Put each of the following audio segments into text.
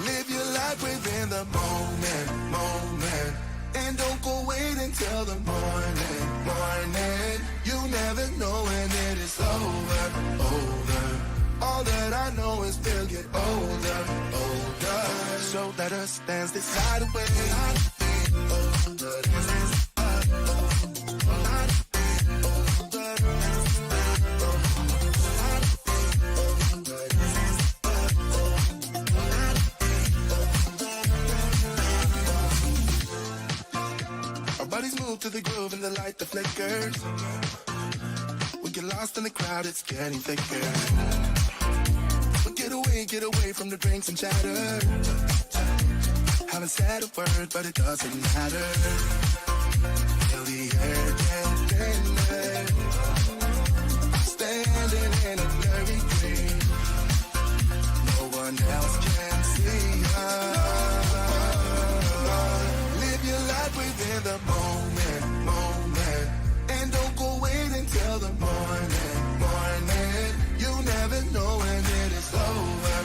Live your life within the moment. And don't go wait until the morning. You never know when it is over. All that I know is we'll get older. So let us dance this side away. Our bodies move to the groove and the light that flickers. We get lost in the crowd, it's getting thicker. But get away from the drinks and chatter. Haven't said a word, but it doesn't matter. Feel the air get thinner. Standing in a blurry dream. No one else can see us. Live your life within the moment. And don't go wait until the morning. You never know when it is over.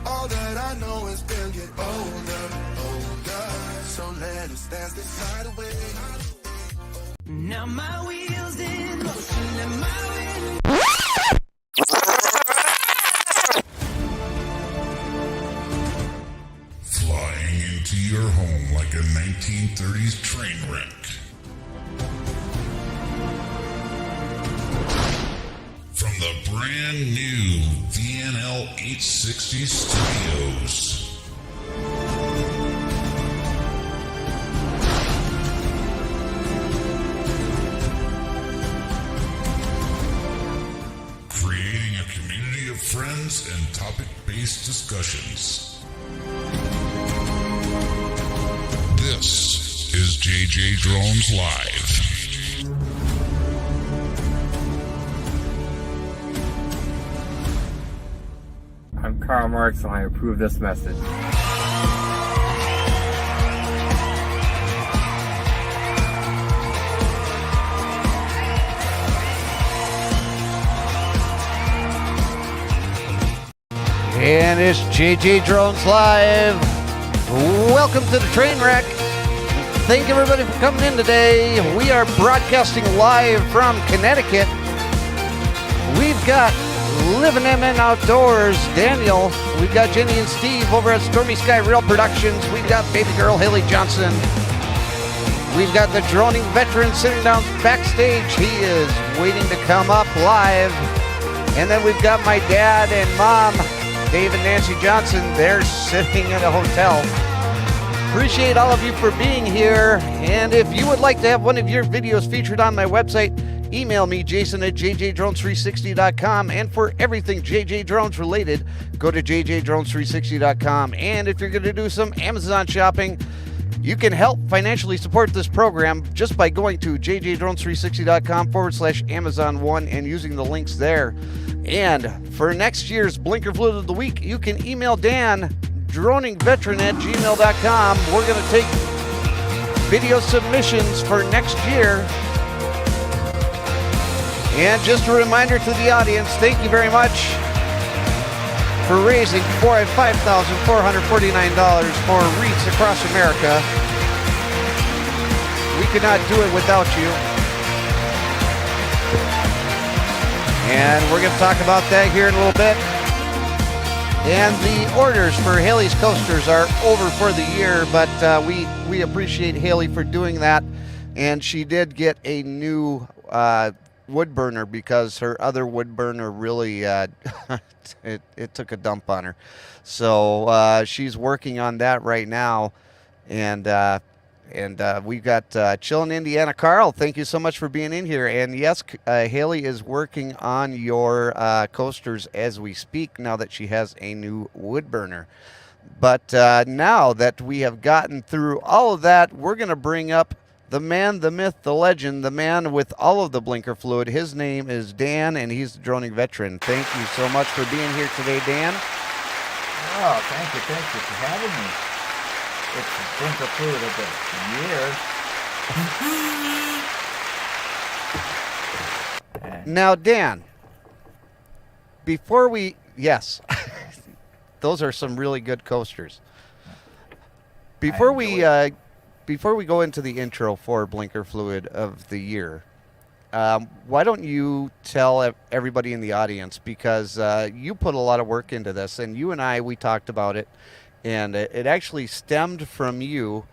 All that I know is we'll get older. So let us dance this night away. Now my wheels in motion and my wheels. Flying into your home like a 1930s train wreck. From the brand new VNL 860 studios. Creating a community of friends and topic-based discussions. This is JJDrones Live. I'm Karl Marx and I approve this message. And it's JJDrones Live. Welcome to the train wreck. Thank everybody for coming in today. We are broadcasting live from Connecticut. We've got Living MN Outdoors, Daniel. We've got Jenny and Steve over at Stormy Sky Real Productions. We've got baby girl Haley Johnson. We've got the droning veteran sitting down backstage. He is waiting to come up live. And then we've got my dad and mom, Dave and Nancy Johnson. They're sitting in a hotel. Appreciate all of you for being here. And if you would like to have one of your videos featured on my website, email me, Jason at JJDrones360.com. And for everything JJ Drones related, go to JJDrones360.com. And if you're going to do some Amazon shopping, you can help financially support this program just by going to JJDrones360.com/Amazon1 and using the links there. And for next year's Blinker Fluid of the Week, you can email Dan, droningveteran@gmail.com. We're going to take video submissions for next year. And just a reminder to the audience, thank you very much for raising $5,449 for REITs across America. We could not do it without you. And we're going to talk about that here in a little bit. And the orders for Haley's coasters are over for the year, but we appreciate Haley for doing that. And she did get a new wood burner because her other wood burner really it took a dump on her. So she's working on that right now. And we've got Chillin' Indiana Carl. Thank you so much for being in here. And yes, Haley is working on your coasters as we speak now that she has a new wood burner. But now that we have gotten through all of that, we're going to bring up the man, the myth, the legend, the man with all of the blinker fluid. His name is Dan, and he's the droning veteran. Thank you so much for being here today, Dan. Oh, thank you for having me. It's the blinker fluid of the year. Now, Dan, before we... Yes. those are some really good coasters. Before we go into the intro for Blinker Fluid of the Year, why don't you tell everybody in the audience, because you put a lot of work into this, and you and we talked about it, and it actually stemmed from you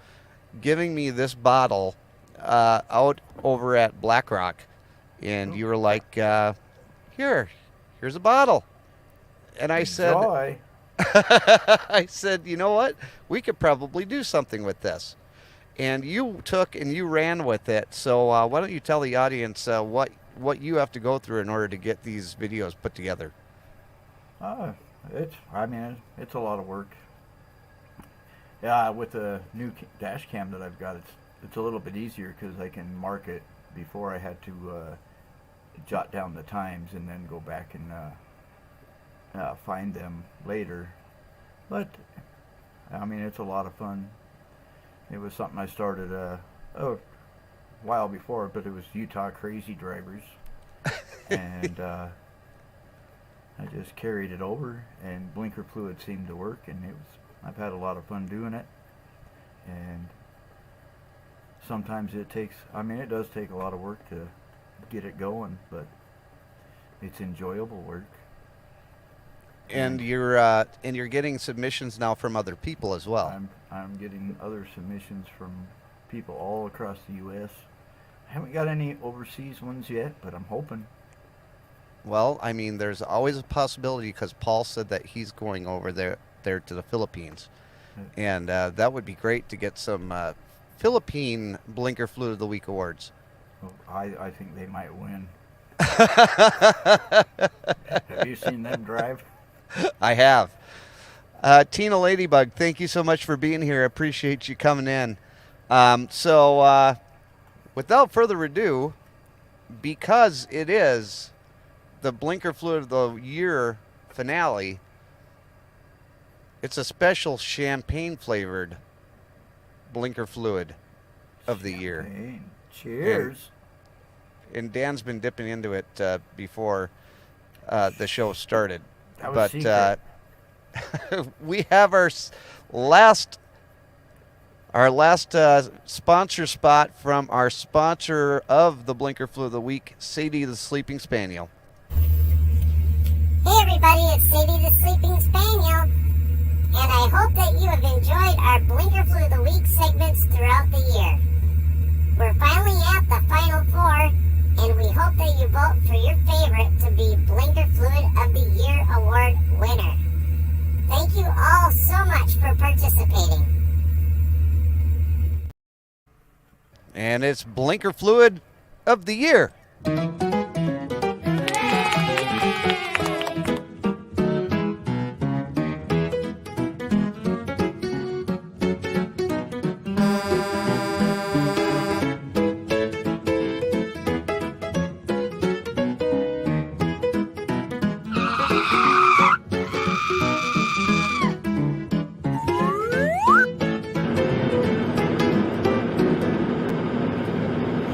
giving me this bottle out over at Black Rock, and you were like, here's a bottle. And I said, I said, you know what? We could probably do something with this. And you took and you ran with it. So why don't you tell the audience what you have to go through in order to get these videos put together? It's a lot of work. Yeah, with the new dash cam that I've got, it's a little bit easier because I can mark it. Before I had to jot down the times and then go back and find them later. But I mean, it's a lot of fun. It was something I started a while before, but it was Utah Crazy Drivers, and I just carried it over, and Blinker Fluid seemed to work, and I've had a lot of fun doing it. And sometimes it does take a lot of work to get it going, but it's enjoyable work. And you're getting submissions now from other people as well. I'm getting other submissions from people all across the U.S. I haven't got any overseas ones yet, but I'm hoping. Well, I mean, there's always a possibility, because Paul said that he's going over there to the Philippines, and that would be great to get some Philippine Blinker Fluid of the Week awards. Well, I think they might win. Have you seen them drive? I have. Tina Ladybug, thank you so much for being here. I appreciate you coming in. So without further ado, because it is the Blinker Fluid of the Year finale, it's a special champagne-flavored Blinker Fluid of the year. Cheers. And Dan's been dipping into it before the show started. But we have our last sponsor spot from our sponsor of the Blinker Fluid of the Week, Sadie the Sleeping Spaniel. Hey everybody, it's Sadie the Sleeping Spaniel, and I hope that you have enjoyed our Blinker Fluid of the Week segments throughout the year. We're finally at the final four, and we hope that you vote for your favorite to be Blinker Fluid of the Year award winner. Thank you all so much for participating. And it's Blinker Fluid of the Year.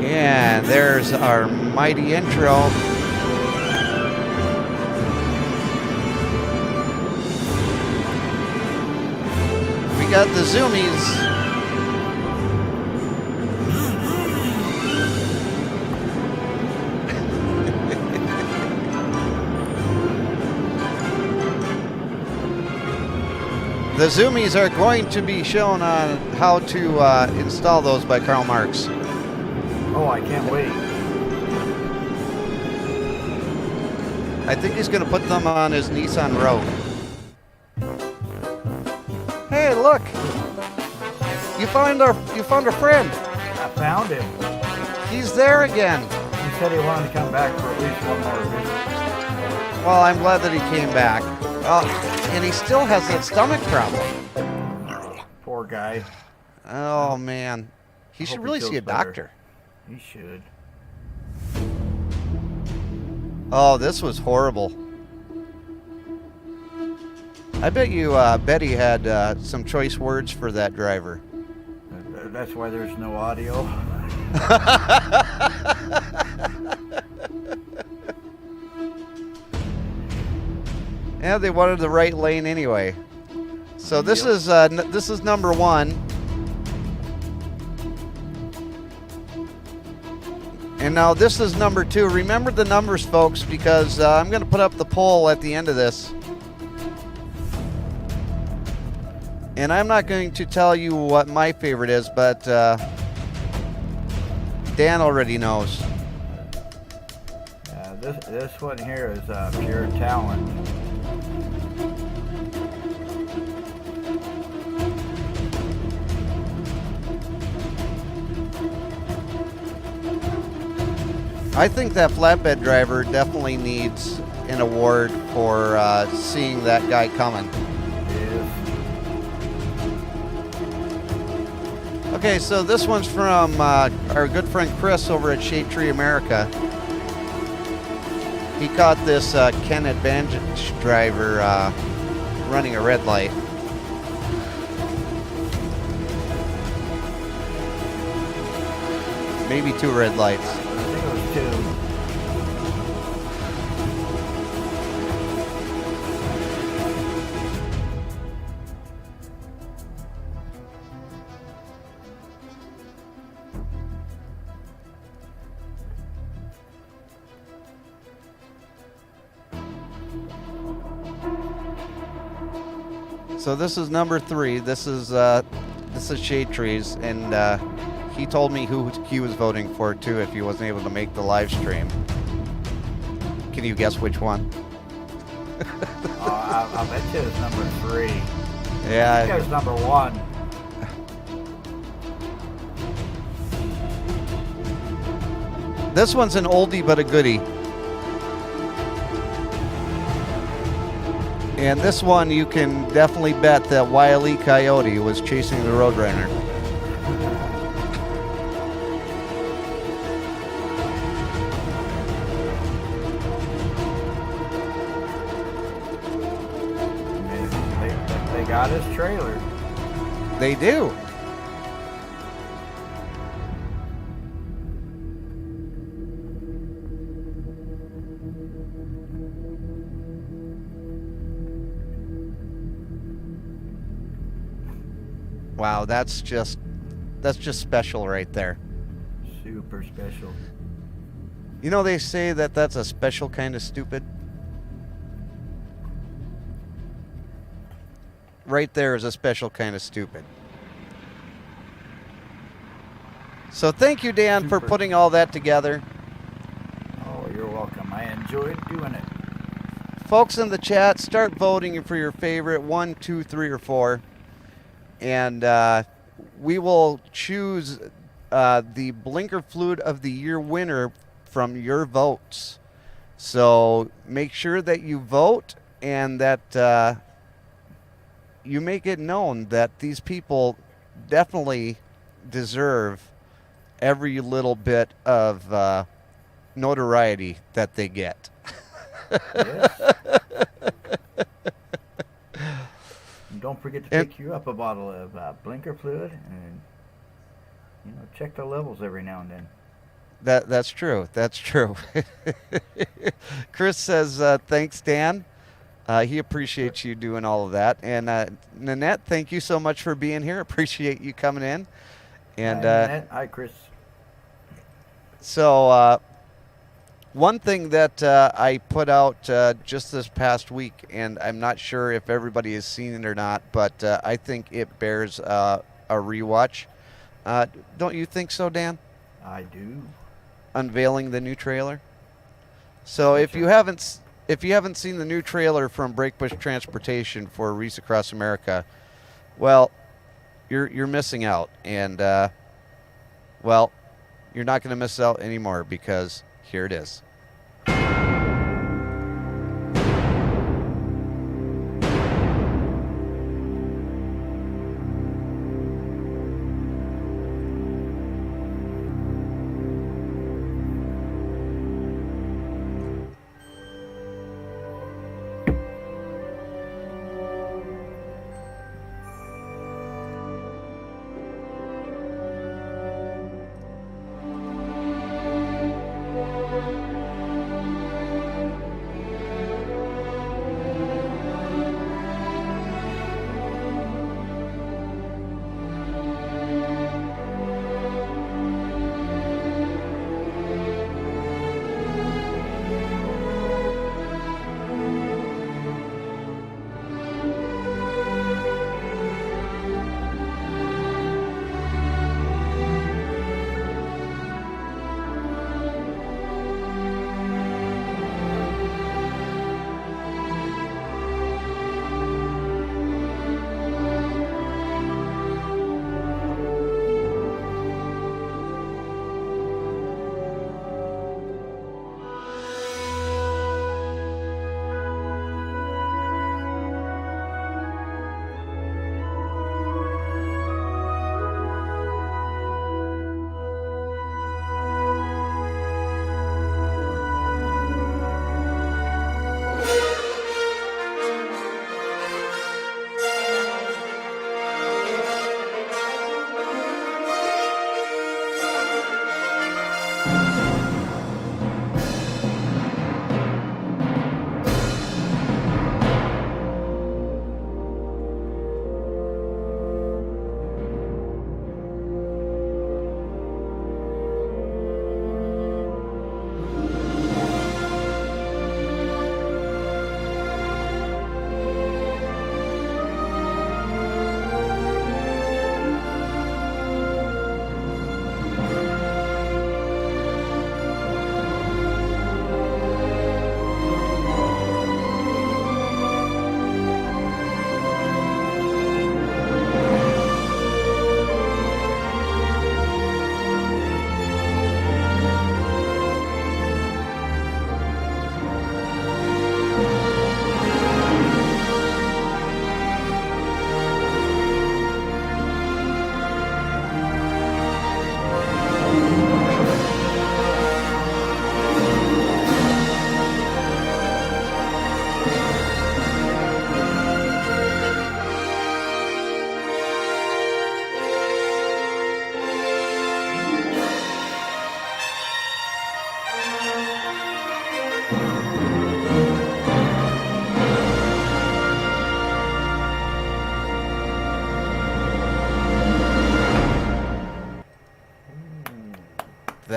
And there's our mighty intro. We got the zoomies. The zoomies are going to be shown on how to install those by Karl Marx. Oh, I can't wait. I think he's going to put them on his Nissan Rogue. Hey, look! You found our friend. I found him. He's there again. He said he wanted to come back for at least one more visit. Well, I'm glad that he came back. And he still has that stomach problem. Poor guy. Oh, man. He should really see a doctor. He should. Oh, this was horrible. I bet you Betty had some choice words for that driver. That's why there's no audio. Yeah, they wanted the right lane anyway. So this is number 1. And now this is number 2. Remember the numbers, folks, because I'm going to put up the poll at the end of this. And I'm not going to tell you what my favorite is, but Dan already knows. This one here is pure talent. I think that flatbed driver definitely needs an award for seeing that guy coming. Okay, so this one's from our good friend Chris over at Shade Tree America. He caught this Ken Advantage driver running a red light. Maybe 2 red lights. I think it was 2. So this is number 3. This is Shade Trees, and he told me who he was voting for too if he wasn't able to make the live stream. Can you guess which one? I'll bet you it's number 3. Yeah. I think it was number 1. This one's an oldie but a goodie. And this one, you can definitely bet that Wile E. Coyote was chasing the Roadrunner. They got his trailer. They do. Wow, that's just special right there. Super special. You know, they say that that's a special kind of stupid. Right there is a special kind of stupid. So thank you, Dan, for putting all that together. Oh, you're welcome. I enjoyed doing it. Folks in the chat, start voting for your favorite 1, 2, 3, or 4. And we will choose the Blinker Fluid of the Year winner from your votes. So make sure that you vote and that you make it known that these people definitely deserve every little bit of notoriety that they get. Yes. Don't forget to pick you up a bottle of blinker fluid and check the levels every now and then. That's true. That's true. Chris says thanks, Dan. He appreciates you doing all of that. And Nanette, thank you so much for being here. Appreciate you coming in. And Hi, Nanette. Hi, Chris. So one thing that I put out just this past week, and I'm not sure if everybody has seen it or not, but I think it bears a rewatch. Don't you think so, Dan? I do. Unveiling the new trailer. So if you haven't seen the new trailer from Breakbush Transportation for Reese Across America, well, you're missing out, and well, you're not going to miss out anymore because here it is.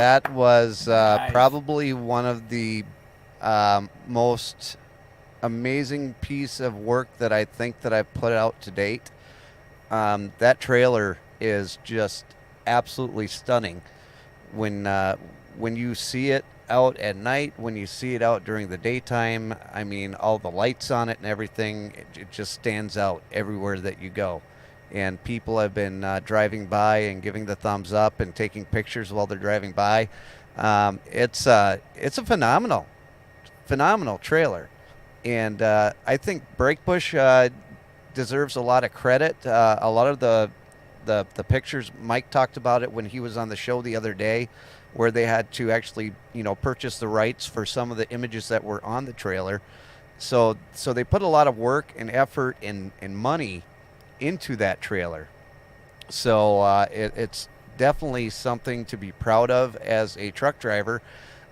That was Nice. probably one of the most amazing piece of work that I think that I've put out to date. That trailer is just absolutely stunning. When you see it out at night, when you see it out during the daytime, I mean, all the lights on it and everything, it just stands out everywhere that you go. And people have been driving by and giving the thumbs up and taking pictures while they're driving by. It's a phenomenal trailer, and I think Breakbush deserves a lot of credit. A lot of the pictures, Mike talked about it when he was on the show the other day, where they had to actually purchase the rights for some of the images that were on the trailer. So they put a lot of work and effort and money into that trailer. So it's definitely something to be proud of as a truck driver.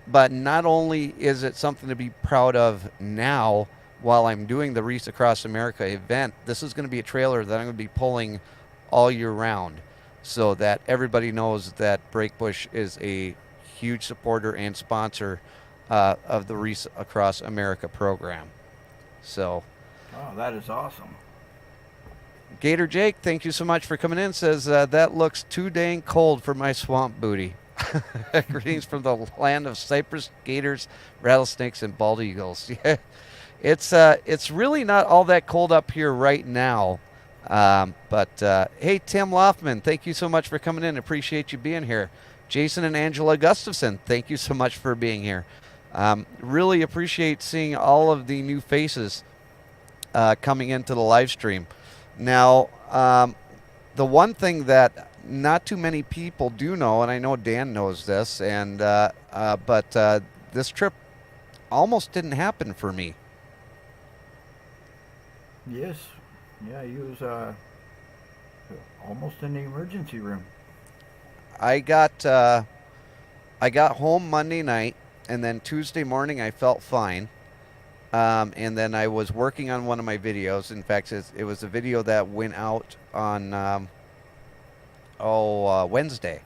But not only is it something to be proud of now while I'm doing the Reese Across America event, this is going to be a trailer that I'm going to be pulling all year round, so that everybody knows that Breakbush is a huge supporter and sponsor of the Reese Across America program. So, Oh, that is awesome. Gator Jake, thank you so much for coming in. Says that looks too dang cold for my swamp booty. Greetings from the land of cypress, gators, rattlesnakes, and bald eagles. Yeah, it's really not all that cold up here right now. But hey, Tim Loffman, thank you so much for coming in. Appreciate you being here. Jason and Angela Gustafson, thank you so much for being here. Really appreciate seeing all of the new faces coming into the live stream. Now, the one thing that not too many people do know, and I know Dan knows this, and but this trip almost didn't happen for me. Yes. Yeah, he was almost in the emergency room. I got home Monday night, and then Tuesday morning I felt fine. And then I was working on one of my videos. In fact, it was a video that went out on Wednesday.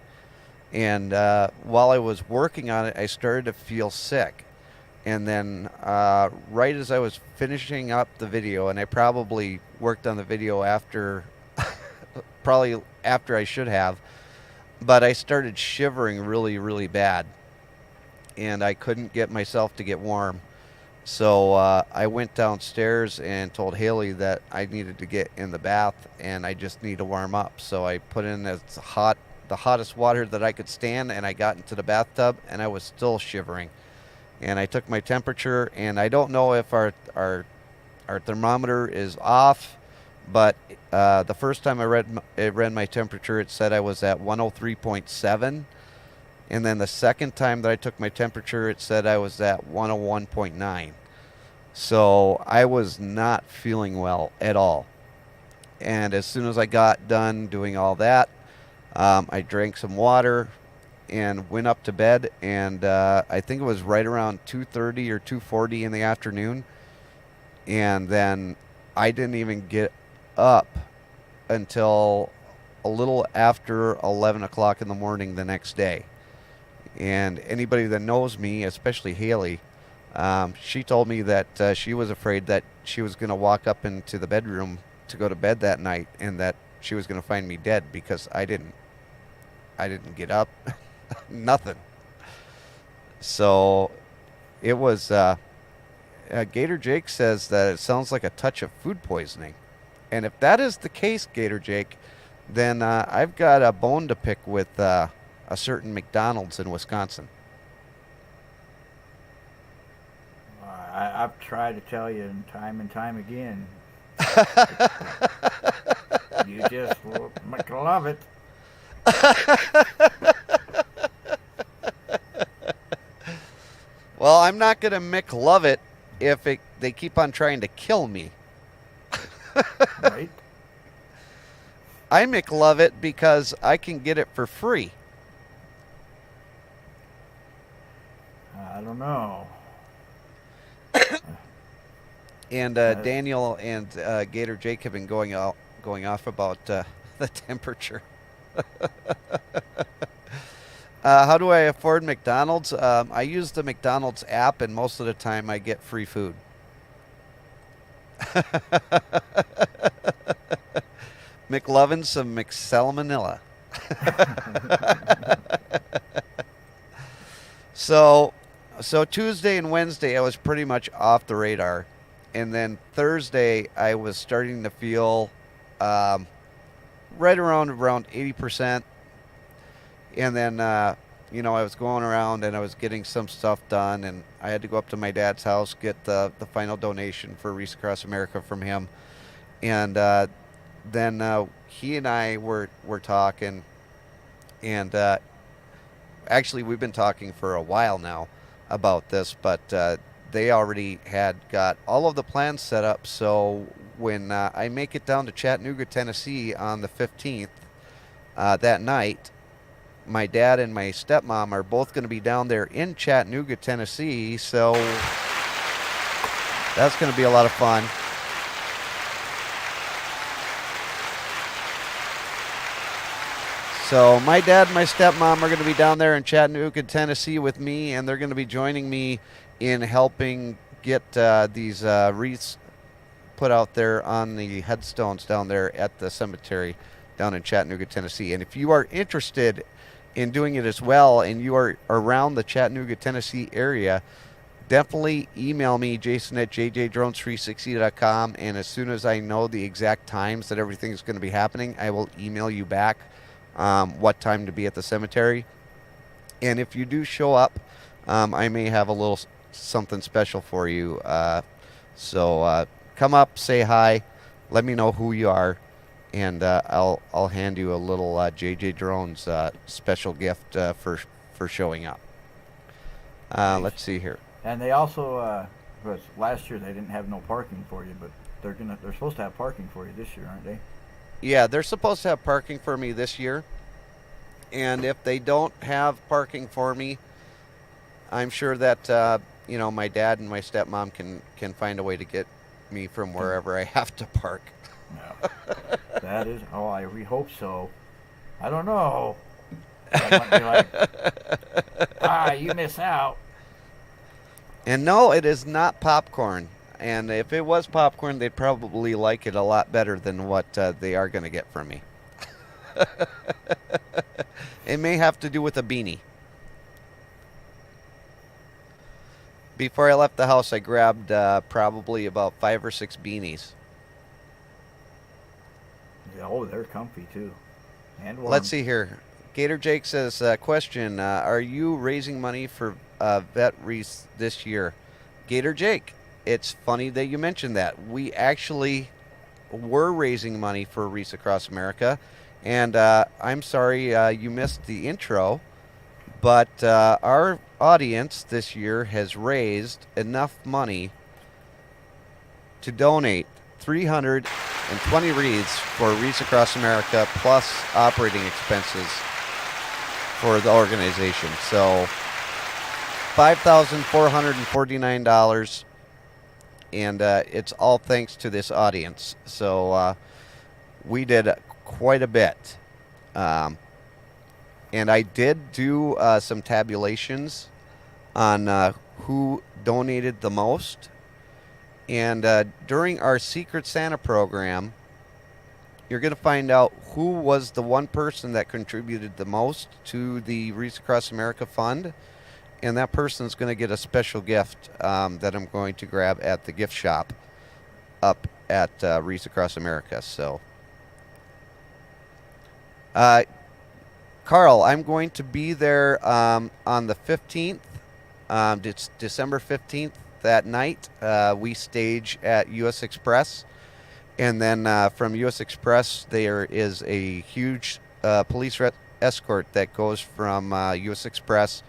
And while I was working on it, I started to feel sick. And then right as I was finishing up the video, and I probably worked on the video after, probably after I should have, but I started shivering really, really bad. And I couldn't get myself to get warm. So I went downstairs and told Haley that I needed to get in the bath and I just need to warm up. So I put in the hottest water that I could stand, and I got into the bathtub and I was still shivering. And I took my temperature, and I don't know if our thermometer is off, but the first time I read my temperature, it said I was at 103.7. And then the second time that I took my temperature, it said I was at 101.9. So I was not feeling well at all. And as soon as I got done doing all that, I drank some water and went up to bed. And I think it was right around 2:30 or 2:40 in the afternoon. And then I didn't even get up until a little after 11 o'clock in the morning the next day. And anybody that knows me, especially Haley, she told me that she was afraid that she was going to walk up into the bedroom to go to bed that night, and that she was going to find me dead because I didn't get up. Nothing. So it was Gator Jake says that it sounds like a touch of food poisoning. And if that is the case, Gator Jake, then I've got a bone to pick with a certain McDonald's in Wisconsin. I've tried to tell you time and time again. You just love it. Well, I'm not going to McLove it if they keep on trying to kill me. Right? I McLove it because I can get it for free. I don't know. And Daniel and Gator Jake have been going off about the temperature. How do I afford McDonald's? I use the McDonald's app, and most of the time I get free food. McLovin some McSalmonella. So Tuesday and Wednesday I was pretty much off the radar, and then Thursday I was starting to feel right around 80%, and then I was going around and I was getting some stuff done, and I had to go up to my dad's house, get the final donation for Reese Across America from him, and then he and I were talking, and actually we've been talking for a while now about this, but they already had got all of the plans set up. So when I make it down to Chattanooga, Tennessee on the 15th, that night, my dad and my stepmom are both going to be down there in Chattanooga, Tennessee. So that's going to be a lot of fun. So my dad and my stepmom are going to be down there in Chattanooga, Tennessee with me, and they're going to be joining me in helping get these wreaths put out there on the headstones down there at the cemetery down in Chattanooga, Tennessee. And if you are interested in doing it as well, and you are around the Chattanooga, Tennessee area, definitely email me, Jason at JJDrones360.com, and as soon as I know the exact times that everything is going to be happening, I will email you back what time to be at the cemetery. And if you do show up, I may have a little something special for you. So come up, say hi, let me know who you are, and I'll hand you a little JJ Drones special gift for showing up. Let's see here. And they also, last year they didn't have no parking for you, but they're supposed to have parking for you this year, aren't they? Yeah, they're supposed to have parking for me this year. And if they don't have parking for me, I'm sure that my dad and my stepmom can find a way to get me from wherever I have to park. No. That is, we hope so. I don't know. That might be like, you miss out. And no, it is not popcorn. And if it was popcorn, they'd probably like it a lot better than what they are going to get from me. It may have to do with a beanie. Before I left the house, I grabbed probably about 5 or 6 beanies. Oh, they're comfy too. And warm. Let's see here. Gator Jake says, question, are you raising money for vet wreaths this year? Gator Jake, it's funny that you mentioned that. We actually were raising money for Reese Across America, and I'm sorry you missed the intro, but our audience this year has raised enough money to donate 320 wreaths for Reese Across America, plus operating expenses for the organization. So $5,449. And it's all thanks to this audience. So we did quite a bit. And I did do some tabulations on who donated the most. And during our Secret Santa program, you're going to find out who was the one person that contributed the most to the Reese Across America Fund. And that person's going to get a special gift that I'm going to grab at the gift shop up at Reese Across America. So, Carl, I'm going to be there on the 15th. It's December 15th that night. We stage at U.S. Express. And then from U.S. Express, there is a huge police escort that goes from U.S. Express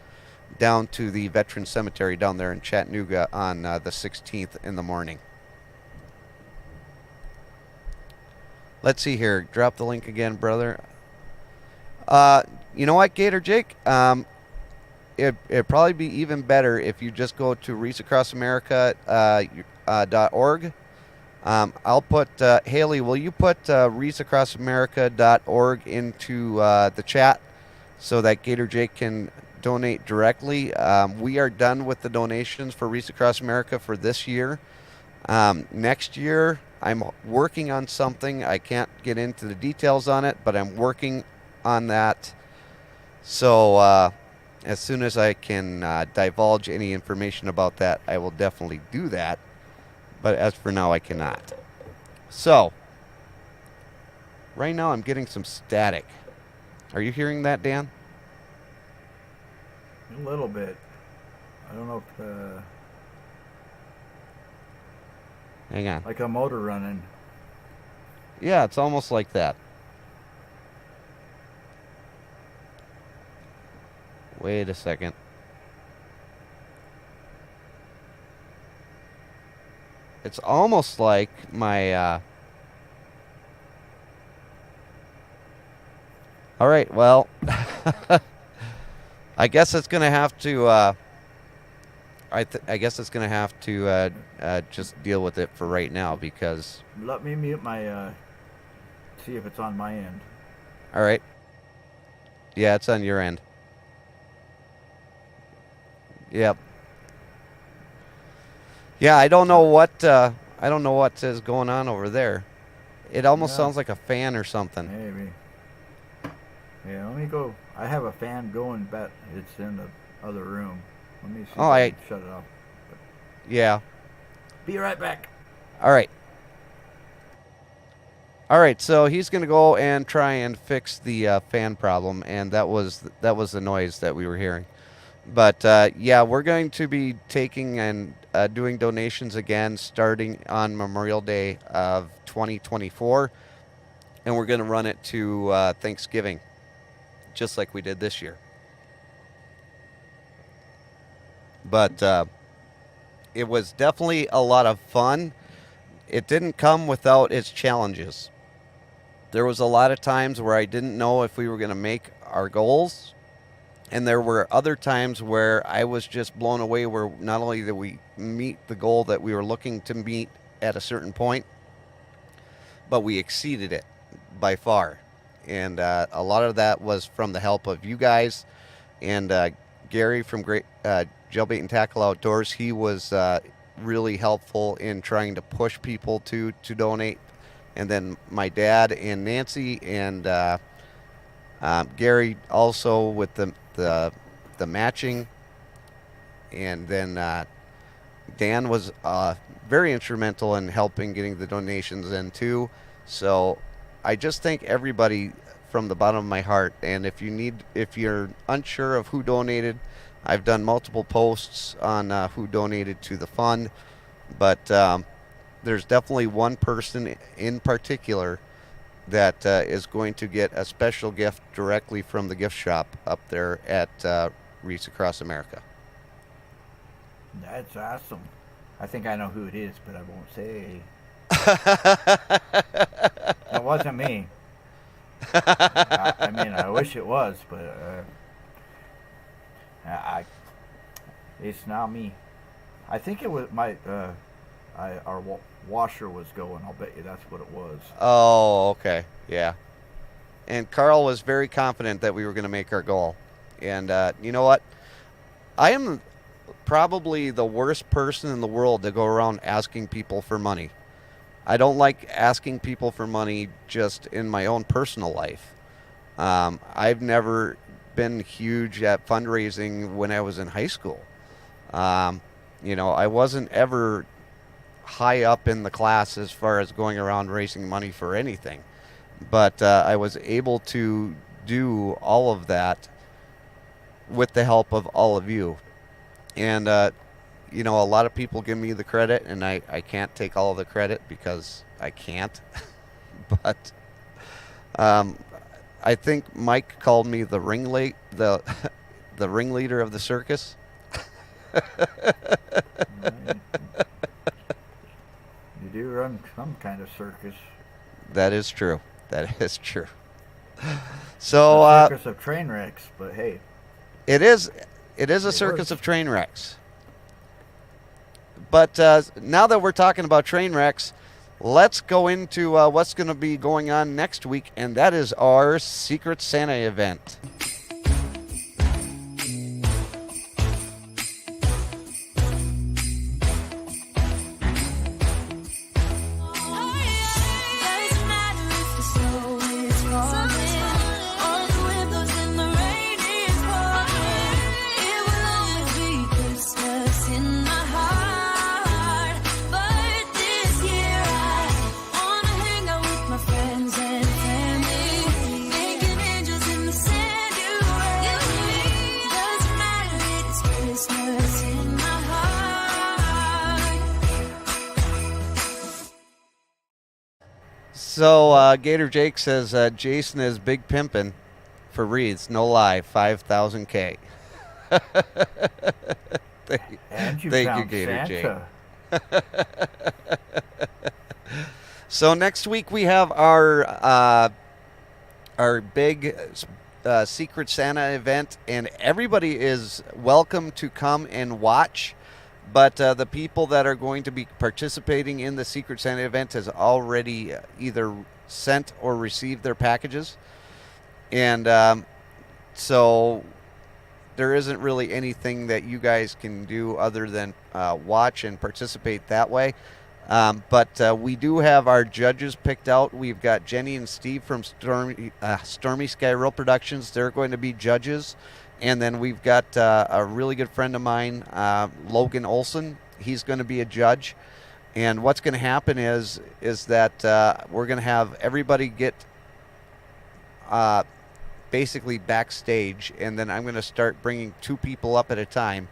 down to the Veteran Cemetery down there in Chattanooga on the 16th in the morning. Let's see here. Drop the link again, brother. You know what, Gator Jake? It'd probably be even better if you just go to ReeseAcrossAmerica.org. I'll put, Haley, will you put ReeseAcrossAmerica.org into the chat? so that Gator Jake can donate directly. We are done with the donations for Wreaths Across America for this year. Next year, I'm working on something. I can't get into the details on it, but I'm working on that. So as soon as I can divulge any information about that, I will definitely do that. But as for now, I cannot. So right now, I'm getting some static. Are you hearing that, Dan? A little bit. I don't know if Hang on. like a motor running. Yeah, it's almost like that. Wait a second. It's almost like my... All right, well, I guess it's going to have to... I guess it's going to have to just deal with it for right now because... Let me mute my, see if it's on my end. All right. Yeah, it's on your end. Yep. Yeah, I don't know what is going on over there. It almost sounds like a fan or something. Maybe. Yeah, let me go. I have a fan going, but it's in the other room. Let me see if I can shut it off. Yeah. Be right back. All right. All right, so he's going to go and try and fix the fan problem, and that was the noise that we were hearing. But yeah, we're going to be taking and doing donations again starting on Memorial Day of 2024, and we're going to run it to Thanksgiving, just like we did this year. But it was definitely a lot of fun. It didn't come without its challenges. There was a lot of times where I didn't know if we were going to make our goals. And there were other times where I was just blown away where not only did we meet the goal that we were looking to meet at a certain point, but we exceeded it by far. And a lot of that was from the help of you guys and Gary from Jailbait and Tackle Outdoors. He was really helpful in trying to push people to donate. And then my dad and Nancy and Gary also with the matching. And then Dan was very instrumental in helping getting the donations in too. So I just thank everybody from the bottom of my heart. And if you're unsure of who donated, I've done multiple posts on who donated to the fund, but there's definitely one person in particular that is going to get a special gift directly from the gift shop up there at Wreaths Across America. That's awesome. I think I know who it is, but I won't say. It wasn't me. I mean, I wish it was, but it's not me. I think it was our washer was going. I'll bet you that's what it was. Oh, okay. Yeah. And Carl was very confident that we were going to make our goal. And you know what? I am probably the worst person in the world to go around asking people for money. I don't like asking people for money just in my own personal life. I've never been huge at fundraising when I was in high school. You know, I wasn't ever high up in the class as far as going around raising money for anything. But I was able to do all of that with the help of all of you. And, you know, a lot of people give me the credit, and I can't take all of the credit because I can't. But I think Mike called me the ringleader of the circus. You do run some kind of circus. That is true. That is true. So a circus of train wrecks, but hey, it is a circus of train wrecks. But now that we're talking about train wrecks, let's go into what's going to be going on next week, and that is our Secret Santa event. So Gator Jake says Jason is big pimpin' for wreaths. No lie, 5,000K. And you Thank you, found Gator Santa. So next week we have our big Secret Santa event, and everybody is welcome to come and watch. But the people that are going to be participating in the Secret Santa event has already either sent or received their packages. And so there isn't really anything that you guys can do other than watch and participate that way. But we do have our judges picked out. We've got Jenny and Steve from Stormy Sky Roll Productions. They're going to be judges. And then we've got a really good friend of mine, Logan Olson. He's going to be a judge. And what's going to happen is that we're going to have everybody get basically backstage. And then I'm going to start bringing 2 people up at a time.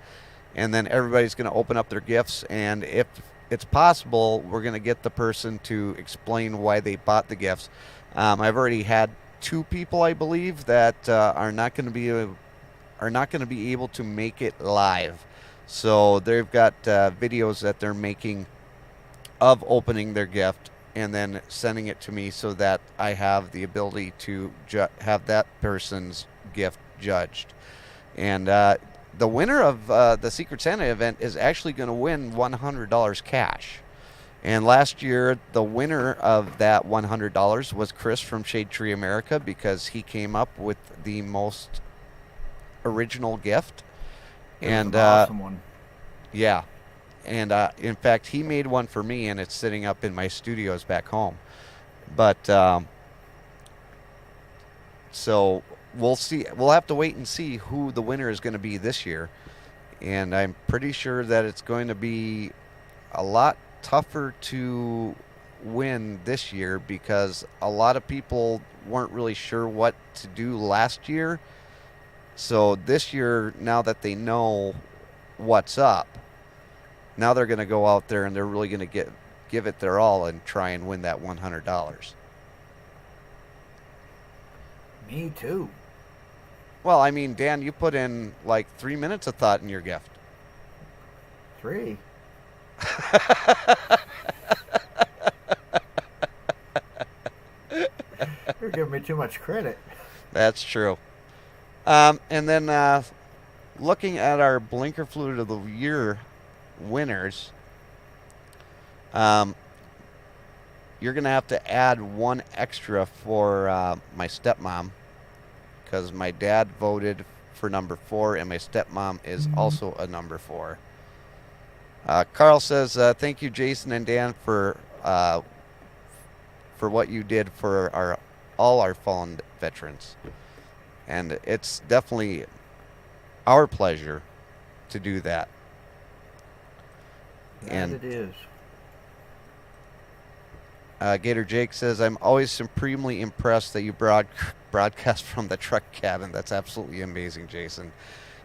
And then everybody's going to open up their gifts. And if it's possible, we're going to get the person to explain why they bought the gifts. I've already had 2 people, I believe, that are not going to be able to make it live. So they've got videos that they're making of opening their gift and then sending it to me so that I have the ability to have that person's gift judged. And the winner of the Secret Santa event is actually going to win $100 cash. And last year, the winner of that $100 was Chris from Shade Tree America, because he came up with the most original gift. An awesome one. Yeah. And in fact, he made one for me, and it's sitting up in my studios back home. But so we'll see. We'll have to wait and see who the winner is going to be this year. And I'm pretty sure that it's going to be a lot tougher to win this year, because a lot of people weren't really sure what to do last year. So this year, now that they know what's up, now they're going to go out there and they're really going to give it their all and try and win that $100. Me too. Well, I mean, Dan, you put in like 3 minutes of thought in your gift. 3. You're giving me too much credit. That's true. And then looking at our Blinker Fluid of the Year winners, you're going to have to add 1 extra for my stepmom, because my dad voted for number 4 and my stepmom is also a number 4. Carl says, thank you, Jason and Dan, for what you did for all our fallen veterans. And it's definitely our pleasure to do that. And it is. Gator Jake says, I'm always supremely impressed that you broadcast from the truck cabin. That's absolutely amazing, Jason.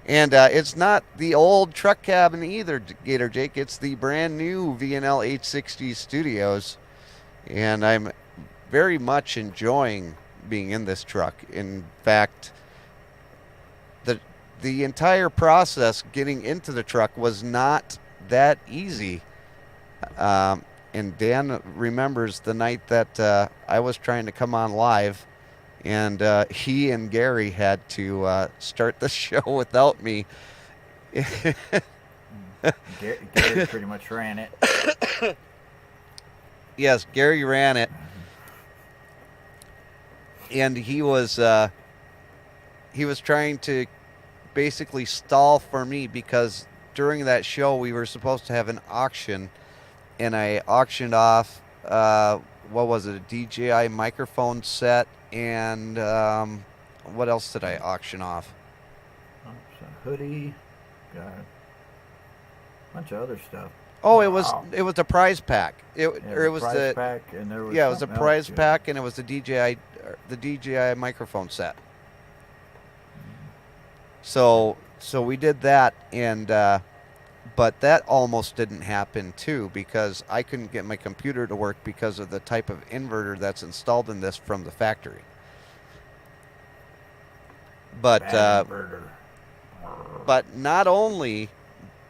And it's not the old truck cabin either, Gator Jake. It's the brand new VNL 860 studios. And I'm very much enjoying being in this truck. In fact, the entire process getting into the truck was not that easy. And Dan remembers the night that I was trying to come on live, and he and Gary had to start the show without me. Gary pretty much ran it. Yes, Gary ran it. And he was trying to basically stall for me, because during that show we were supposed to have an auction, and I auctioned off what was it, a DJI microphone set, and what else did I auction off? A hoodie, got a bunch of other stuff. Oh, it was a prize pack. It was prize the pack, and there was it was a something prize else, pack, and it was the DJI microphone set. So we did that, and But that almost didn't happen too, because I couldn't get my computer to work because of the type of inverter that's installed in this from the factory. But Bad inverter. but not only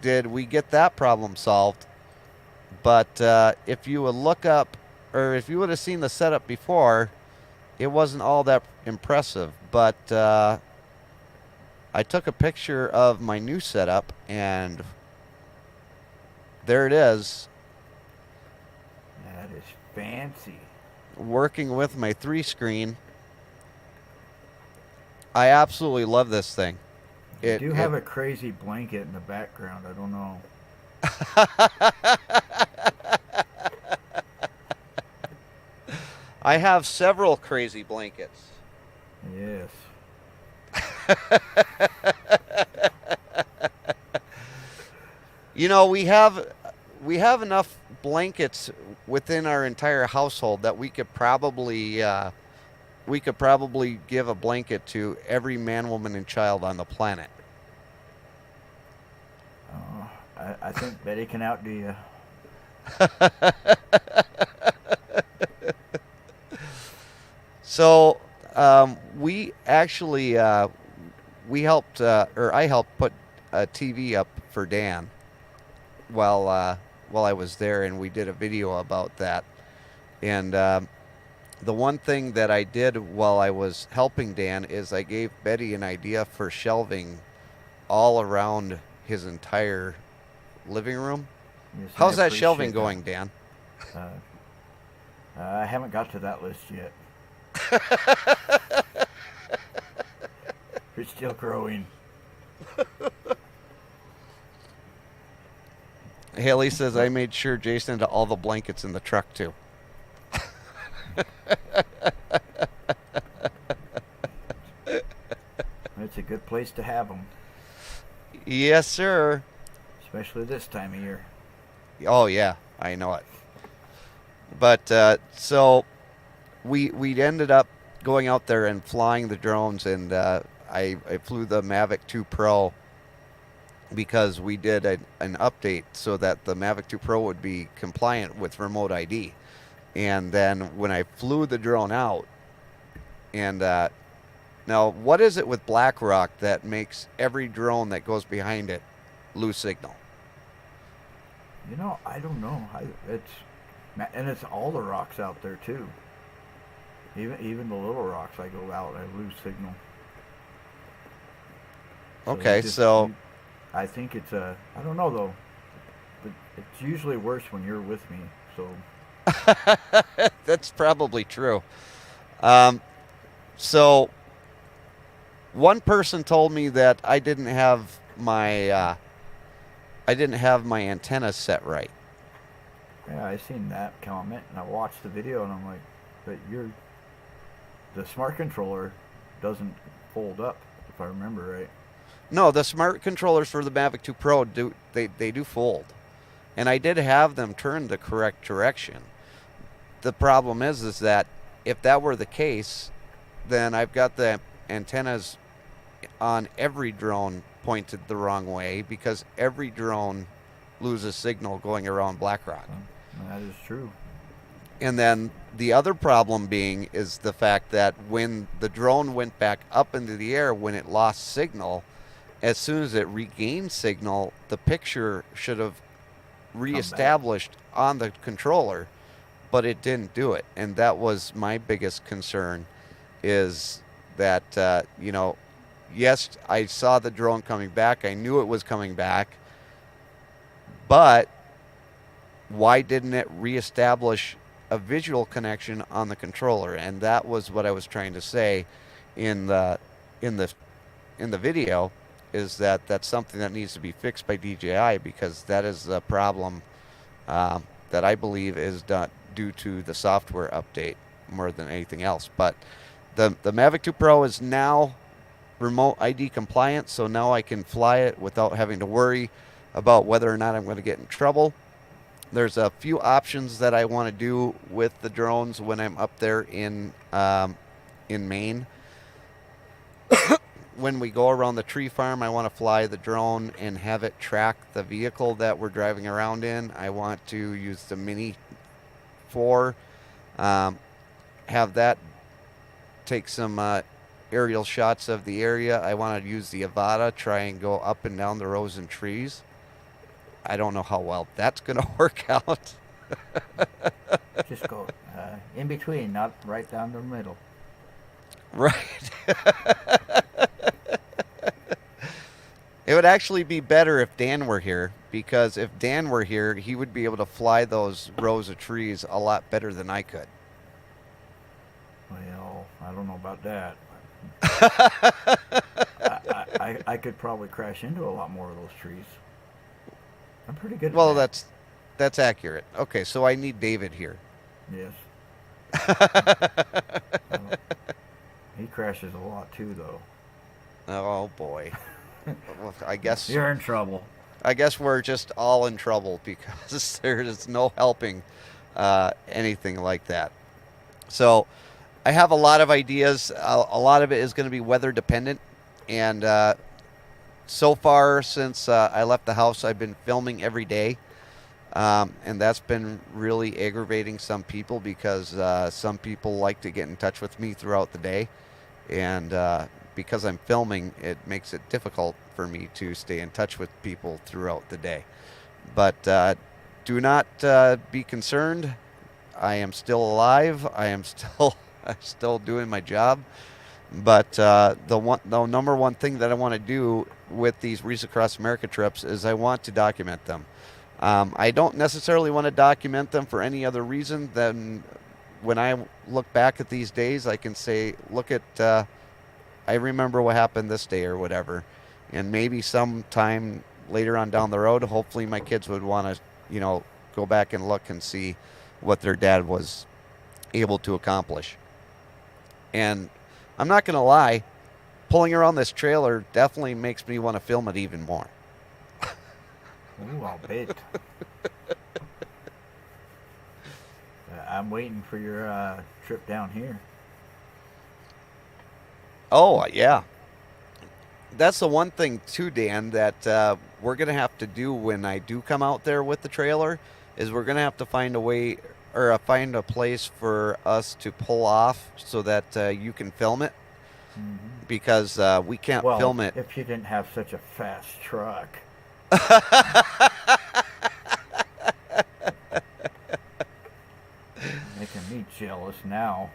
did we get that problem solved, but if you would look up, or if you would have seen the setup before, it wasn't all that impressive. But I took a picture of my new setup, and there it is. That is fancy. Working with my 3-screen. I absolutely love this thing. You do have a crazy blanket in the background. I don't know. I have several crazy blankets. Yes. You know, we have enough blankets within our entire household that we could probably give a blanket to every man, woman, and child on the planet. I think Betty can outdo you. So we actually we helped, or I helped put a TV up for Dan while I was there, and we did a video about that. And the one thing that I did while I was helping Dan is I gave Betty an idea for shelving all around his entire living room. Yes, How's I that shelving appreciate going, Dan? I haven't got to that list yet. It's still growing. Haley says I made sure Jason had all the blankets in the truck too. It's a good place to have them, Yes, sir. especially this time of year. Oh yeah, I know it. But so we ended up going out there and flying the drones, and I flew the Mavic 2 Pro because we did an update so that the Mavic 2 Pro would be compliant with remote ID. And then when I flew the drone out, and now what is it with BlackRock that makes every drone that goes behind it lose signal? You know, I don't know. It's all the rocks out there too. Even the little rocks, I go out, I lose signal. Okay, so I think it's I don't know though. But it's usually worse when you're with me. So that's probably true. So one person told me that I didn't have my antenna set right. yeah, I seen that comment and I watched the video and I'm like, but the smart controller doesn't fold up, if I remember right. No, the smart controllers for the Mavic 2 Pro do fold, and I did have them turn the correct direction. The problem is that if that were the case, then I've got the antennas on every drone pointed the wrong way, because every drone loses signal going around BlackRock. That is true. And then the other problem being is the fact that when the drone went back up into the air, when it lost signal, as soon as it regained signal, the picture should have reestablished on the controller, but it didn't do it. And that was my biggest concern, is that, you know, yes, I saw the drone coming back. I knew it was coming back, but why didn't it reestablish a visual connection on the controller? And that was what I was trying to say in the video, is that that's something that needs to be fixed by DJI, because that is a problem that I believe is due to the software update more than anything else. But the Mavic 2 Pro is now remote ID compliant, so now I can fly it without having to worry about whether or not I'm going to get in trouble. There's a few options that I want to do with the drones when I'm up there in Maine. when we go around the tree farm, I want to fly the drone and have it track the vehicle that we're driving around in. I want to use the Mini 4, have that take some aerial shots of the area. I want to use the Avata, try and go up and down the rows and trees. I don't know how well that's going to work out. Just go in between, not right down the middle. Right. It would actually be better if Dan were here, because if Dan were here, he would be able to fly those rows of trees a lot better than I could. Well, I don't know about that. I could probably crash into a lot more of those trees. I'm pretty good at Well, that. that's accurate. Okay, so I need David here. Yes. He crashes a lot too, though. Oh boy. Well, I guess You're in trouble. I guess we're just all in trouble because there is no helping anything like that. So I have a lot of ideas. A lot of it is going to be weather dependent. And so far, since I left the house, I've been filming every day. And that's been really aggravating some people, because some people like to get in touch with me throughout the day. And because I'm filming, it makes it difficult for me to stay in touch with people throughout the day. But do not be concerned. I am still alive. I'm still doing my job. But the number one thing that I want to do with these Wreaths Across America trips is I want to document them. I don't necessarily want to document them for any other reason than when I look back at these days, I can say, look at, I remember what happened this day or whatever. And maybe sometime later on down the road, hopefully my kids would want to, go back and look and see what their dad was able to accomplish. And I'm not going to lie, pulling around this trailer definitely makes me want to film it even more. Ooh, I'll bet. I'm waiting for your trip down here. Oh, yeah. That's the one thing, too, Dan, that we're going to have to do when I do come out there with the trailer, is we're going to have to find a way, or find a place for us to pull off so that you can film it. Mm-hmm. Because we can't film it. If you didn't have such a fast truck. Making me jealous now.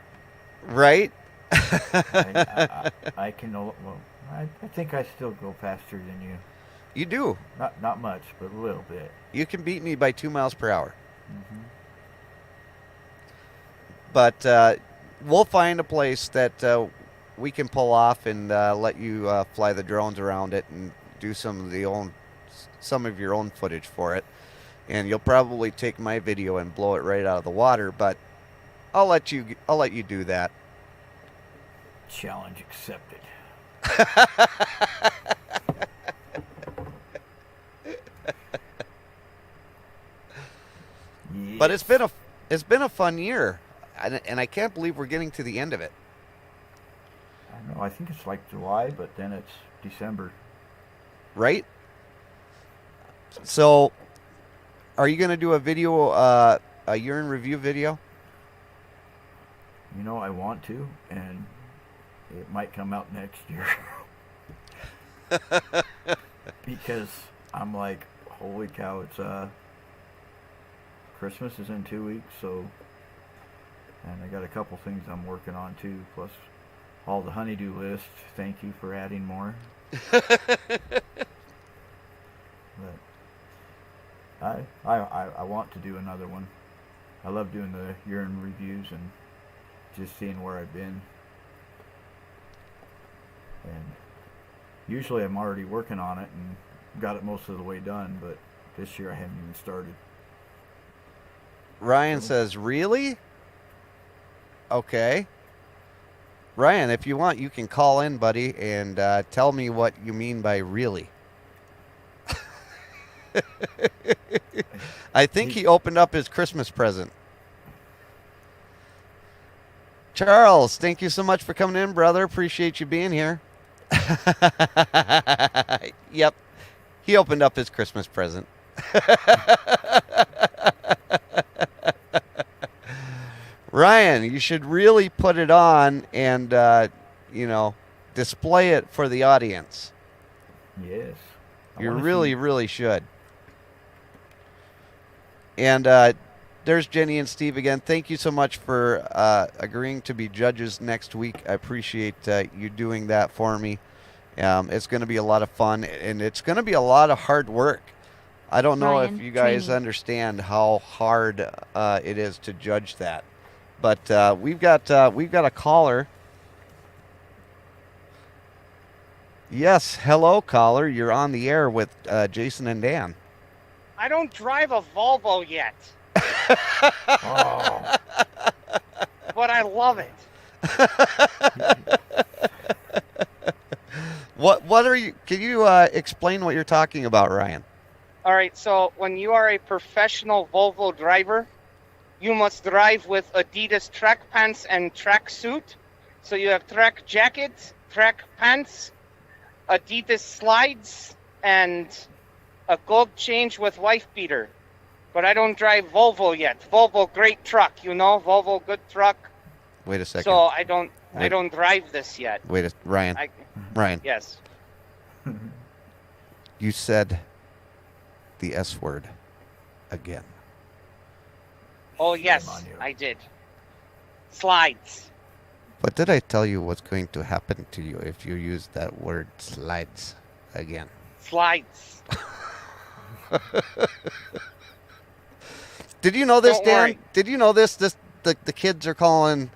Right? I can. Well, I think I still go faster than you. You do. Not much, but a little bit. You can beat me by 2 miles per hour. Mm-hmm. But we'll find a place that we can pull off and let you fly the drones around it and do some of your own footage for it. And you'll probably take my video and blow it right out of the water, but I'll let you do that. Challenge accepted. Yes. But it's been a fun year, and I can't believe we're getting to the end of it. I don't know. I think it's like July, but then it's December. Right? So, are you going to do a video, a year in review video? I want to, and it might come out next year. Because I'm like, holy cow, it's Christmas is in 2 weeks, so, and I got a couple things I'm working on too, plus all the honeydew list. Thank you for adding more. But I want to do another one. I love doing the urine reviews and just seeing where I've been. And usually I'm already working on it and got it most of the way done, but this year I haven't even started. Ryan says, really? Okay. Ryan, if you want, you can call in, buddy, and tell me what you mean by really. I think he opened up his Christmas present. Charles, thank you so much for coming in, brother. Appreciate you being here. Yep. He opened up his Christmas present. Ryan, you should really put it on and, display it for the audience. Yes. You really, really should. And there's Jenny and Steve again. Thank you so much for agreeing to be judges next week. I appreciate you doing that for me. It's going to be a lot of fun, and it's going to be a lot of hard work. I don't know Ryan, if you guys training. understand how hard it is to judge that. But we've got a caller. Yes, hello, caller. You're on the air with Jason and Dan. I don't drive a Volvo yet, Oh, but I love it. What are you? Can you explain what you're talking about, Ryan? All right, so when you are a professional Volvo driver, you must drive with Adidas track pants and track suit. So you have track jacket, track pants, Adidas slides, and a gold change with wife beater. But I don't drive Volvo yet. Volvo, great truck, Volvo, good truck. Wait a second. So I don't drive this yet. Ryan. Ryan, Yes. you said the S word again. Oh, yes, on you. I did. Slides. But did I tell you what's going to happen to you if you use that word slides again? Slides. Did you know this, Don't Dan? worry. Did you know this? The kids are calling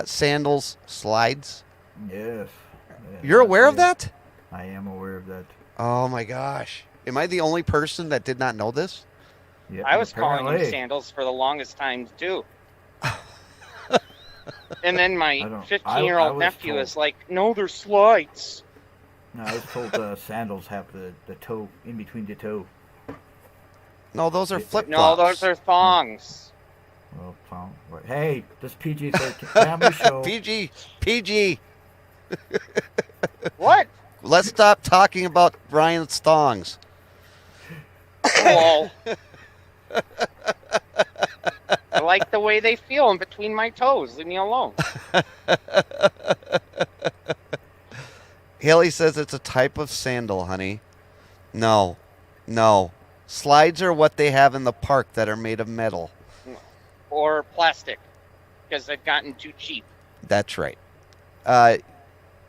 sandals slides. yes. You're aware of that? I am aware of that. Oh my gosh. Am I the only person that did not know this? Yeah, I was calling them apparently. sandals for the longest time, too. And then my I 15-year-old was nephew told. is like, no, they're slides. No, I was told sandals have the toe in between the toe. No, those are flip No, flops. those are thongs. Well, hey, this PG-13 family show. PG. What? Let's stop talking about Ryan's thongs. Well, I like the way they feel in between my toes. Leave me alone. Haley says it's a type of sandal, honey. No. Slides are what they have in the park that are made of metal. Or plastic, because they've gotten too cheap. That's right.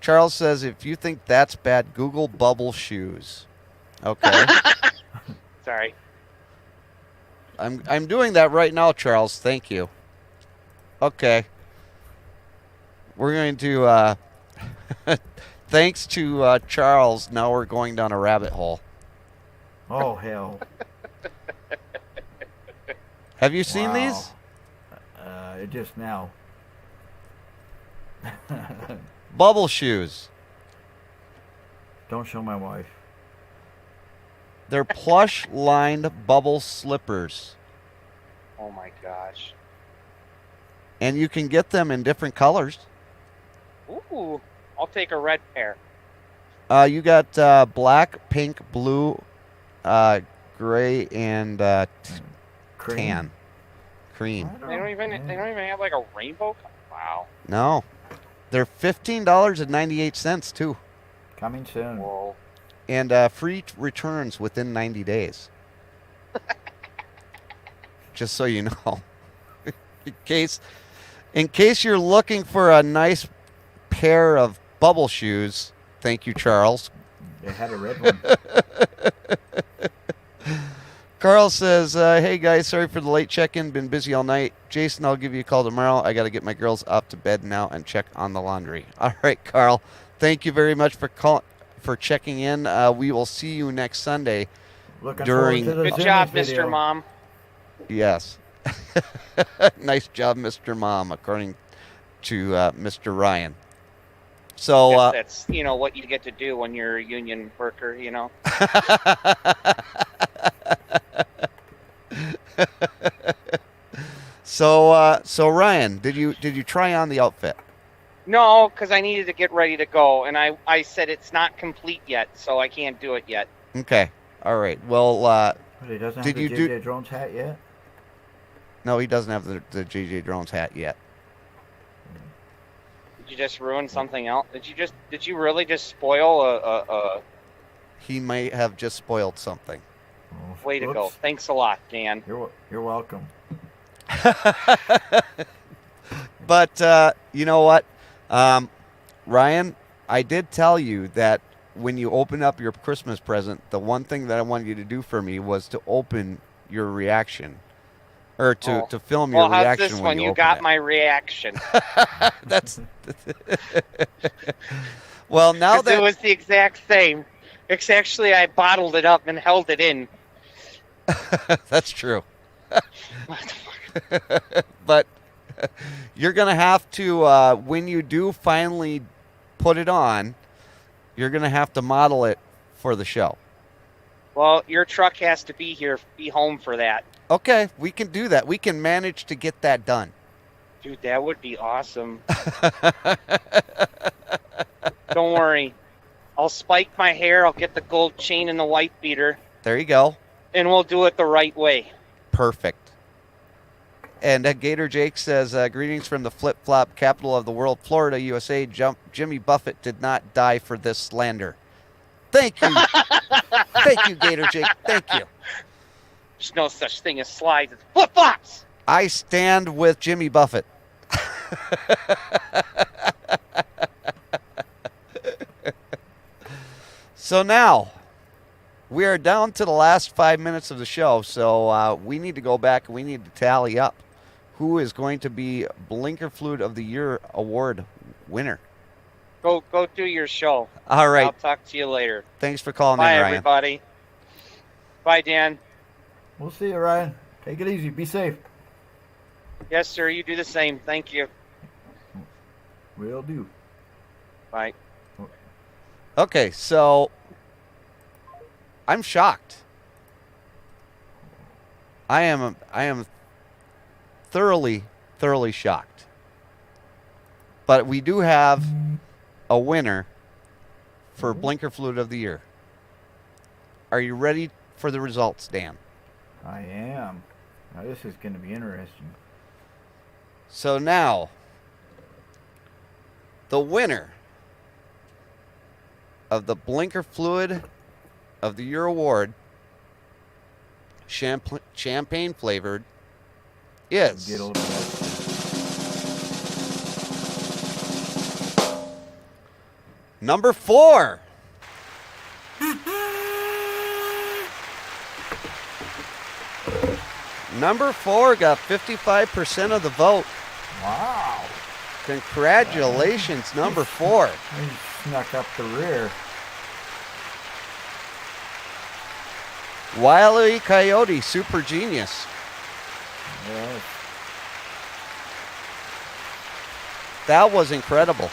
Charles says if you think that's bad, Google bubble shoes. Okay. Sorry. I'm doing that right now, Charles. Thank you. Okay. We're going to thanks to Charles, now we're going down a rabbit hole. Oh, hell. Have you seen Wow. these? Just now. Bubble shoes. Don't show my wife. They're plush-lined bubble slippers. Oh my gosh. And you can get them in different colors. Ooh, I'll take a red pair. You got black, pink, blue, gray, and Cream. tan. Cream. They don't even have like a rainbow. Wow. No. They're $15.98 too. Coming soon. Whoa. And free returns within 90 days. Just so you know. in case you're looking for a nice pair of bubble shoes, thank you, Charles. They had a red one. Carl says, hey guys, sorry for the late check-in. Been busy all night. Jason, I'll give you a call tomorrow. I got to get my girls up to bed now and check on the laundry. All right, Carl. Thank you very much for checking in. We will see you next Sunday. Looking During- forward to the Good Zoomies job, video. Mr. Mom. Yes. Nice job, Mr. Mom, according to Mr. Ryan. So, That's what you get to do when you're a union worker. so Ryan, did you try on the outfit? No, because I needed to get ready to go, and I said it's not complete yet, so I can't do it yet. Okay. All right. Well, But he doesn't Did have you the do- JJDrones hat yet? no, he doesn't have the JJDrones hat yet. Did you just ruin something else? Did you really just spoil a He might have just spoiled something. Oh, way to go? whoops. Thanks a lot, Dan. You're welcome. But you know what, Ryan, I did tell you that when you open up your Christmas present, the one thing that I wanted you to do for me was to open your reaction, or to film your Well, how's reaction this when one? you You open got it. my reaction. That's well, now 'Cause that it was the exact same. It's actually I bottled it up and held it in. that's true. But you're gonna have to when you do finally put it on, you're gonna have to model it for the show. Well, your truck has to be home for that. Okay, we can do that. We can manage to get that done. Dude, that would be awesome. Don't worry. I'll spike my hair, I'll get the gold chain and the white beater, There you go. and we'll do it the right way. Perfect. And Gator Jake says, greetings from the flip-flop capital of the world, Florida, USA. Jimmy Buffett did not die for this slander. Thank you. Thank you, Gator Jake. Thank you. There's no such thing as slides. It's flip-flops! I stand with Jimmy Buffett. So now, we are down to the last 5 minutes of the show, so we need to go back and we need to tally up who is going to be Blinker Fluid of the Year award winner. Go do your show. All right. I'll talk to you later. Thanks for calling Bye, in, Ryan. everybody. Bye, Dan. We'll see you, Ryan. Take it easy. Be safe. Yes, sir. You do the same. Thank you. Will do. Bye. Okay, so I'm shocked. I am thoroughly shocked. But we do have a winner for Blinker Fluid of the Year. Are you ready for the results, Dan? I am. Now this is going to be interesting. So now, the winner of the Blinker Fluid of the Year award, champagne flavored, is Get a little bit. number 4. Number 4 got 55% of the vote. Wow. Congratulations, number 4. He snuck up the rear. Wile E. Coyote, Super Genius. Yes. That was incredible.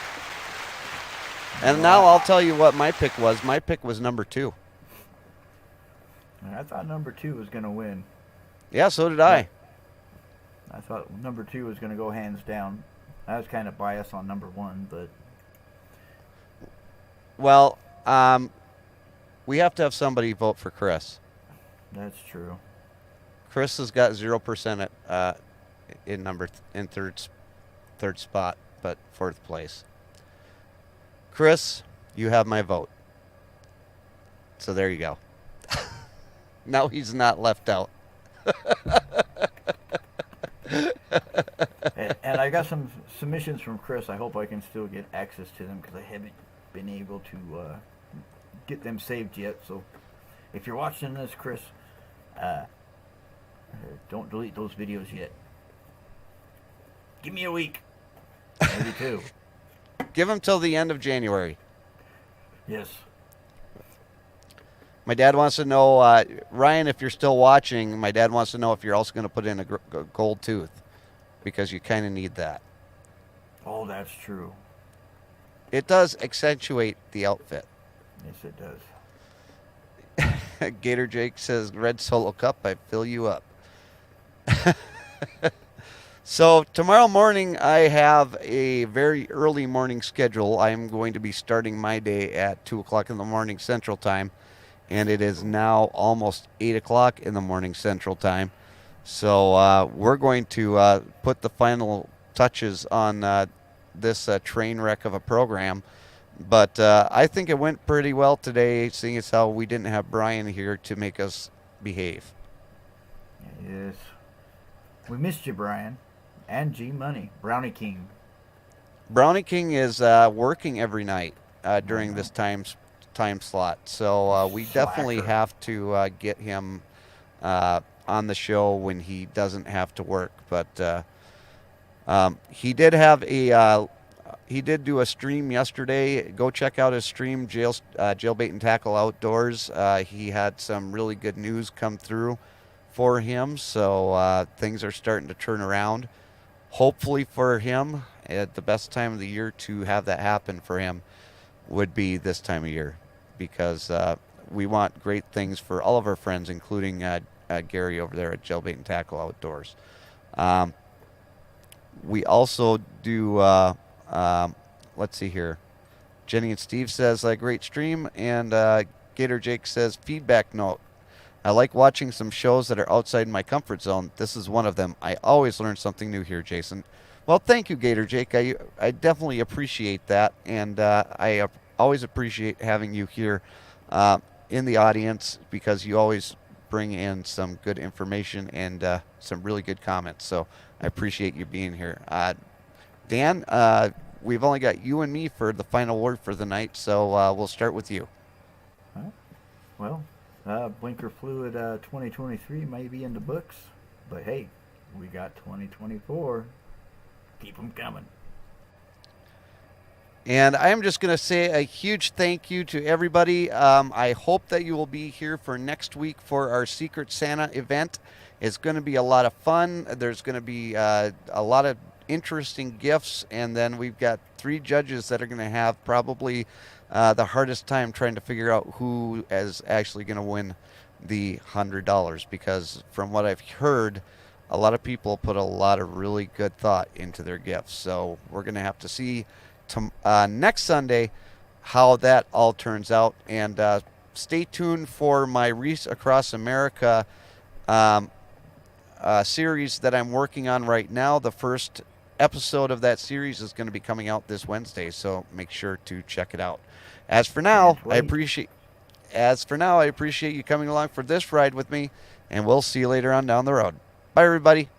And now I'll tell you what my pick was. My pick was number 2. I thought number 2 was going to win. Yeah, so did I. I thought number 2 was going to go hands down. I was kind of biased on number 1, but Well, we have to have somebody vote for Chris. that's true. Chris has got 0% at in third spot, but 4th place. Chris, you have my vote. So there you go. Now he's not left out. And I got some submissions from Chris. I hope I can still get access to them because I haven't been able to get them saved yet. So if you're watching this, Chris, don't delete those videos yet. Give me a week. Maybe 2. Give him till the end of January. Yes. My dad wants to know, Ryan, if you're still watching, my dad wants to know if you're also going to put in a gold tooth, because you kind of need that. Oh, that's true. It does accentuate the outfit. Yes, it does. Gator Jake says, Red Solo Cup, I fill you up. So tomorrow morning, I have a very early morning schedule. I'm going to be starting my day at 2 o'clock in the morning Central Time, and it is now almost 8 o'clock in the morning Central Time. So we're going to put the final touches on this train wreck of a program. But I think it went pretty well today, seeing as how we didn't have Brian here to make us behave. Yes. We missed you, Brian. And G Money. Brownie King. Brownie King is working every night during this time slot. So we definitely have to get him on the show when he doesn't have to work. But he did have he did do a stream yesterday. Go check out his stream, Jailbait and Tackle Outdoors. He had some really good news come through for him, so things are starting to turn around. Hopefully for him, at the best time of the year to have that happen for him would be this time of year, because we want great things for all of our friends, including Gary over there at Jailbait and Tackle Outdoors. We also do, let's see here. Jenny and Steve says, great stream. And Gator Jake says, feedback note. I like watching some shows that are outside my comfort zone. This is one of them. I always learn something new here, Jason. Well, thank you, Gator Jake. I definitely appreciate that. And I always appreciate having you here in the audience, because you always bring in some good information and some really good comments. So I appreciate you being here. Dan, we've only got you and me for the final word for the night, so we'll start with you. All right. Well, Blinker Fluid 2023 may be in the books, but hey, we got 2024. Keep them coming. And I'm just going to say a huge thank you to everybody. I hope that you will be here for next week for our Secret Santa event. It's going to be a lot of fun. There's going to be a lot of interesting gifts, and then we've got 3 judges that are going to have probably the hardest time trying to figure out who is actually going to win the $100, because from what I've heard, a lot of people put a lot of really good thought into their gifts. So we're going to have to see next Sunday how that all turns out, and stay tuned for my Reese Across America series that I'm working on right now. The first episode of that series is going to be coming out this Wednesday, so make sure to check it out. As for now, I appreciate you coming along for this ride with me, and we'll see you later on down the road. Bye, everybody.